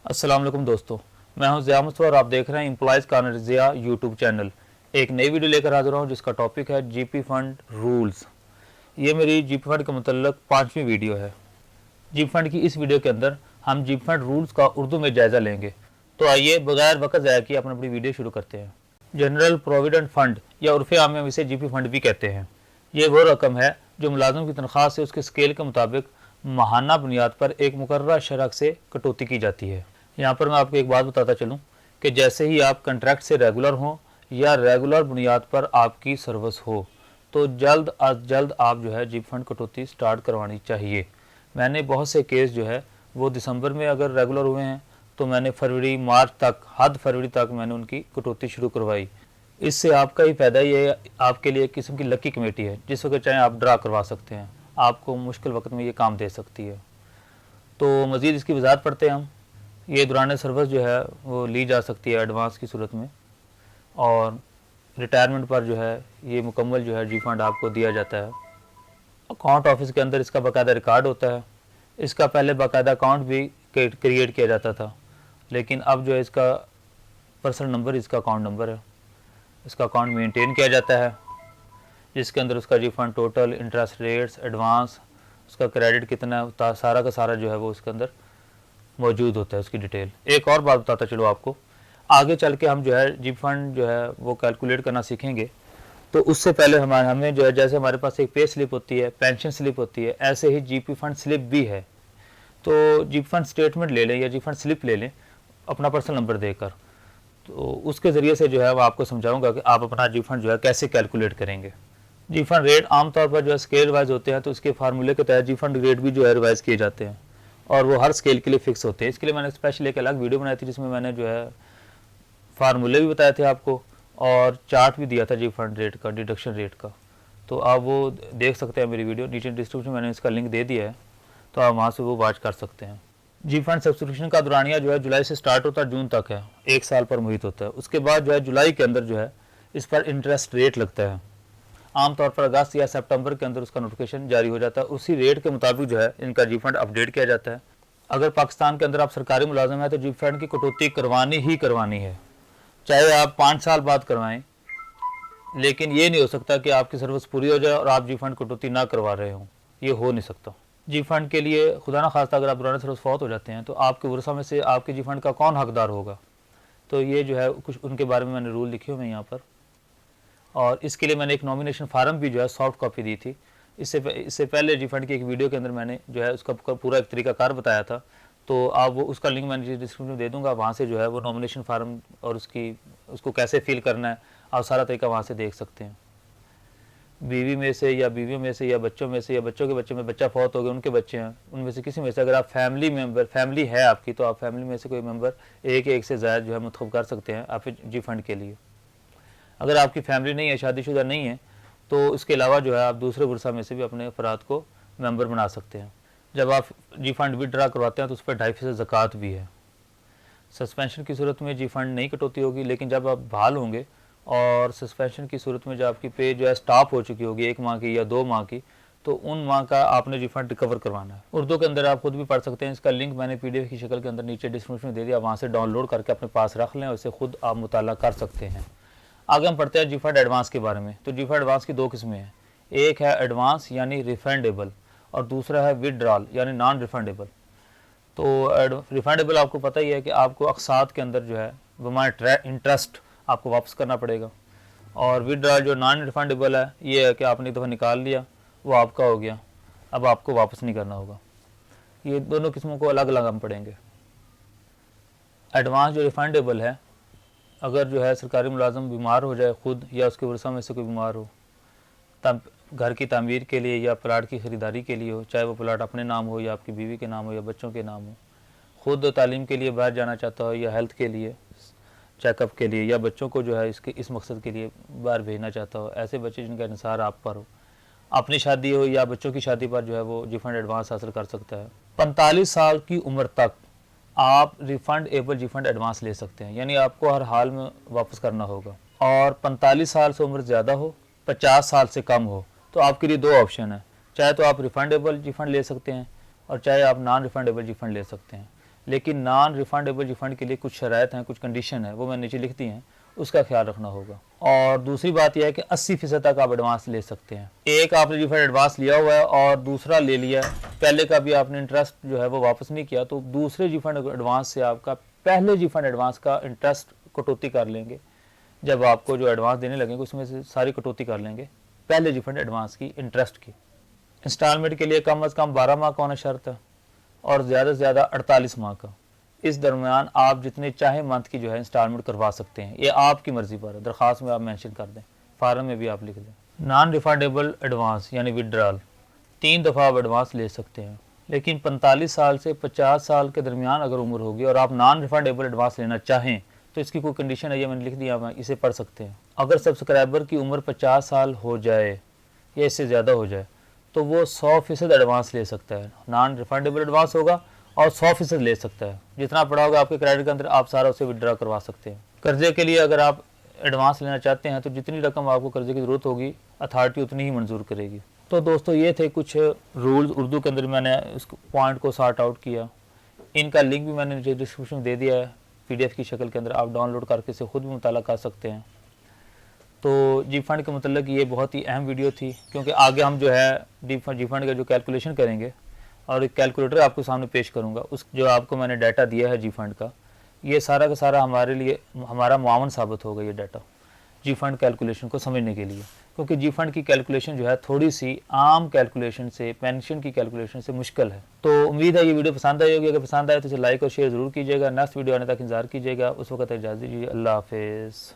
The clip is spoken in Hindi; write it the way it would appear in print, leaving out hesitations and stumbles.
अस्सलाम वालेकुम दोस्तों, मैं हूं ज़िया मुस्तफ़ा और आप देख रहे हैं employees corner Zia YouTube channel. एक नई वीडियो लेकर हाजिर हूं जिसका टॉपिक है जीपी फंड रूल्स। ये मेरी जीपी फंड के मुतल्लिक़ 5वीं वीडियो है। जीपी फंड की इस वीडियो के अंदर हम जीपी फंड रूल्स का उर्दू में जायज़ा लेंगे। तो आइए बगैर वक्त ज़ाया किए अपनी वीडियो शुरू करते हैं। जनरल प्रोविडेंट फ़ंड या उर्फ़े आम में हम इसे जीपी फंड भी कहते हैं। ये वो रकम है जो मुलाजिम की तनख्वाह से उसके स्केल के मुताबिक माहाना बुनियाद पर एक मुकर्रर शरह से कटौती की जाती है। यहाँ पर मैं आपको एक बात बताता चलूँ कि जैसे ही आप कंट्रैक्ट से रेगुलर हों या रेगुलर बुनियाद पर आपकी सर्विस हो तो जल्द अज जल्द आप जो है जीपी फंड कटौती स्टार्ट करवानी चाहिए। मैंने बहुत से केस जो है वो दिसंबर में अगर रेगुलर हुए हैं तो मैंने फरवरी मार्च तक हद फरवरी तक मैंने उनकी कटौती शुरू करवाई। इससे आपका ही फ़ायदा ही है, आपके लिए एक किस्म की लकी कमेटी है जिस वक्त चाहें आप ड्रा करवा सकते हैं, आपको मुश्किल वक्त में ये काम दे सकती है। तो मज़ीद इसकी वजाहत पढ़ते हैं हम। ये दौरान सर्विस जो है वो ली जा सकती है एडवांस की सूरत में, और रिटायरमेंट पर जो है ये मुकम्मल जो है जी फंड आपको दिया जाता है। अकाउंट ऑफिस के अंदर इसका बाकायदा रिकॉर्ड होता है। इसका पहले बाकायदा अकाउंट भी क्रिएट किया जाता था, लेकिन अब जो है इसका पर्सनल नंबर इसका अकाउंट नंबर है। इसका अकाउंट मेंटेन किया जाता है जिसके अंदर उसका G fund total, interest rates, advance, उसका क्रेडिट कितना है, सारा का सारा जो है वो उसके अंदर मौजूद होता है, उसकी डिटेल। एक और बात बताता चलो आपको, आगे चल के हम जो है जीपी फंड जो है वो कैलकुलेट करना सीखेंगे, तो उससे पहले हमें जो है जैसे हमारे पास एक पे स्लिप होती है, पेंशन स्लिप होती है, ऐसे ही जीपी फंड स्लिप भी है। तो जीपी फंड स्टेटमेंट ले लें या जीपी फंड स्लिप ले लें अपना पर्सनल नंबर देकर, तो उसके ज़रिए से जो है वो आपको समझाऊंगा कि आप अपना जीपी फंड जो है कैसे कैलकुलेट करेंगे। जीपी फंड रेट आमतौर पर जो है स्केल वाइज होते हैं, तो उसके फार्मूले के तहत जीपी फंड रेट भी जो है रिवाइज किए जाते हैं और वो हर स्केल के लिए फ़िक्स होते हैं। इसके लिए मैंने स्पेशल एक अलग वीडियो बनाई थी जिसमें मैंने जो है फार्मूले भी बताए थे आपको और चार्ट भी दिया था जीपी फंड रेट का, डिडक्शन रेट का। तो आप वो देख सकते हैं मेरी वीडियो, नीचे डिस्क्रिप्शन में मैंने इसका लिंक दे दिया है, तो आप वहाँ से वो वॉच कर सकते हैं। जीपी फंड सब्सक्रिप्शन का दौरानिया जो है जुलाई से स्टार्ट होता है, जून तक है, 1 साल पर मुहित होता है। उसके बाद जो है जुलाई के अंदर जो है इस पर इंटरेस्ट रेट लगता है। आमतौर पर अगस्त या सितंबर के अंदर उसका नोटिफिकेशन जारी हो जाता है। उसी रेट के मुताबिक जो है इनका जीपी फंड अपडेट किया जाता है। अगर पाकिस्तान के अंदर आप सरकारी मुलाजिम हैं तो जीपी फंड की कटौती करवानी ही करवानी है, चाहे आप 5 साल बाद करवाएं, लेकिन ये नहीं हो सकता कि आपकी सर्विस पूरी हो जाए और आप जीपी फंड कटौती ना करवा रहे हों, ये हो नहीं सकता। जीपी फंड के लिए खुदा ना खास्ता अगर आप दौरान सर्विस फौत हो जाते हैं तो आपके वर्षा में से आपके जीपी फंड का कौन हकदार होगा, तो ये जो है कुछ उनके बारे में मैंने रूल लिखे हुए हैं यहाँ पर। और इसके लिए मैंने एक नॉमिनेशन फार्म भी जो है सॉफ्ट कॉपी दी थी। इससे पहले जीपी फंड की एक वीडियो के अंदर मैंने जो है उसका पूरा एक तरीकाकार बताया था, तो आप वो उसका लिंक मैंने डिस्क्रिप्शन में दे दूंगा, वहाँ से जो है वो नॉमिनेशन फार्म और उसको कैसे फिल करना है आप सारा तरीका वहाँ से देख सकते हैं। बीवी में से या बीवियों में से या बच्चों में से या बच्चों के बच्चे में बच्चा फौत हो गया, उनके बच्चे हैं, उनमें से किसी में से अगर आप फैमिली है आपकी, तो आप फैमिली में से कोई मेंबर एक से ज़्यादा जो है मुंतखब कर सकते हैं आप जीपी फंड के लिए। अगर आपकी फैमिली नहीं है, शादीशुदा नहीं है, तो इसके अलावा जो है आप दूसरे वर्षा में से भी अपने अफराद को मेंबर बना सकते हैं। जब आप जीपी फंड विड्रा करवाते हैं तो उस पर 2.5% ज़कात भी है। सस्पेंशन की सूरत में जीपी फंड नहीं कटौती होगी, लेकिन जब आप बहाल होंगे और सस्पेंशन की सूरत में जब आपकी पे जो है स्टॉप हो चुकी होगी 1 माह की या 2 माह की, तो उन माह का आपने जीपी फंड रिकवर करवाना है। उर्दू के अंदर आप खुद भी पढ़ सकते हैं, इसका लिंक मैंने PDF की शक्ल के अंदर नीचे डिस्क्रिप्शन में दे दिया, वहाँ से डाउनलोड करके अपने पास रख लें और इसे खुद आप मुताला कर सकते हैं। आगे हम पढ़ते हैं जीपी फंड एडवांस के बारे में। तो जीपी फंड एडवांस की 2 किस्में हैं, एक है एडवांस यानी रिफंडेबल और दूसरा है विड्रॉल यानी नॉन रिफंडेबल। तो रिफंडेबल आपको पता ही है कि आपको अक़सात के अंदर जो है बमाए इंटरेस्ट आपको वापस करना पड़ेगा, और विड्रॉल जो नॉन रिफंडेबल है ये है कि आपने एक दफ़ा निकाल लिया, वो आपका हो गया, अब आपको वापस नहीं करना होगा। ये दोनों किस्मों को अलग अलग हम पढ़ेंगे। एडवांस जो रिफंडेबल है, अगर जो है सरकारी मुलाजम बीमार हो जाए खुद या उसके वर्षा में से कोई बीमार हो, तब घर की तामीर के लिए या प्लाट की ख़रीदारी के लिए हो, चाहे वो प्लाट अपने नाम हो या आपकी बीवी के नाम हो या बच्चों के नाम हो, खुद तालीम के लिए बाहर जाना चाहता हो या हेल्थ के लिए चेकअप के लिए, या बच्चों को जो है इस मकसद के लिए बाहर भेजना चाहता हो, ऐसे बच्चे जिनका इंसार आप पर हो, अपनी शादी हो या बच्चों की शादी पर जो है वो जीपी फंड एडवांस हासिल कर सकता है। 45 साल की उम्र तक आप refund able GP fund advance ले सकते हैं, यानी आपको हर हाल में वापस करना होगा। और 45 साल से उम्र ज़्यादा हो, 50 साल से कम हो, तो आपके लिए 2 ऑप्शन है, चाहे तो आप रिफंडेबल जीपी फंड ले सकते हैं और चाहे आप नॉन रिफंडेबल जीपी फंड ले सकते हैं। लेकिन नॉन रिफंडेबल रिफंड के लिए कुछ शराइत हैं, कुछ कंडीशन है, वो मैंने नीचे लिख दी हैं, उसका ख्याल रखना होगा। और दूसरी बात यह है कि 80% तक आप एडवांस ले सकते हैं। एक आपने रिफंड एडवांस लिया हुआ है और दूसरा ले लिया, पहले का भी आपने इंटरेस्ट जो है वो वापस नहीं किया, तो दूसरे रिफंड एडवांस से आपका पहले रिफंड एडवांस का इंटरेस्ट कटौती कर लेंगे। जब आपको जो एडवांस देने लगेंगे उसमें से सारी कटौती कर लेंगे पहले रिफंड एडवांस की, इंटरेस्ट की। इंस्टॉलमेंट के लिए कम अज़ कम 12 माह का होना शर्त है और ज़्यादा से ज़्यादा 48 माह का। इस दरमियान आप जितने चाहे मंथ की जो है इंस्टॉलमेंट करवा सकते हैं, ये आपकी मर्ज़ी पर है। दरख्वास्त में आप मेंशन कर दें, फार्म में भी आप लिख दें। नॉन रिफंडेबल एडवांस यानी विड्रॉल 3 दफ़ा आप एडवांस ले सकते हैं, लेकिन 45 साल से 50 साल के दरमियान अगर उम्र होगी और आप नॉन रिफंडेबल एडवांस लेना चाहें तो इसकी कोई कंडीशन है, ये मैंने लिख दिया, मैं इसे पढ़ सकते हैं। अगर सब्सक्राइबर की उम्र 50 साल हो जाए या इससे ज़्यादा हो जाए तो वो 100% एडवांस ले सकता है। नॉन रिफंडेबल एडवांस होगा और 100% ले सकता है। जितना पड़ा होगा आपके क्रेडिट के अंदर आप सारा उसे विड्रॉ करवा सकते हैं। कर्जे के लिए अगर आप एडवांस लेना चाहते हैं तो जितनी रकम आपको कर्जे की ज़रूरत होगी अथॉरिटी उतनी ही मंजूर करेगी। तो दोस्तों ये थे कुछ रूल्स, उर्दू के अंदर मैंने इस पॉइंट को सॉर्ट आउट किया। इनका लिंक भी मैंने नीचे डिस्क्रिप्शन में दे दिया है, PDF की शक्ल के अंदर, आप डाउनलोड करके इसे खुद भी मुताला कर सकते हैं। तो जी फंड के मतलब ये बहुत ही अहम वीडियो थी, क्योंकि आगे हम जो है जी फंड का जो कैलकुलेशन करेंगे और एक कैलकुलेटर आपको सामने पेश करूंगा, उस जो आपको मैंने डाटा दिया है जी फंड का, ये सारा का सारा हमारे लिए हमारा मुआवन साबित होगा ये डाटा जी फंड कैलकुलेशन को समझने के लिए। क्योंकि जी फंड की कैलकुलेशन जो है थोड़ी सी आम कैलकुलेशन से, पेंशन की कैलकुलेशन से मुश्किल है। तो उम्मीद है ये वीडियो पसंद आई होगी। अगर पसंद आए तो इसे लाइक और शेयर ज़रूर कीजिएगा। नेक्स्ट वीडियो आने तक इंतजार कीजिएगा। उस वक्त इजाज़त दीजिए। अल्लाह हाफिज़।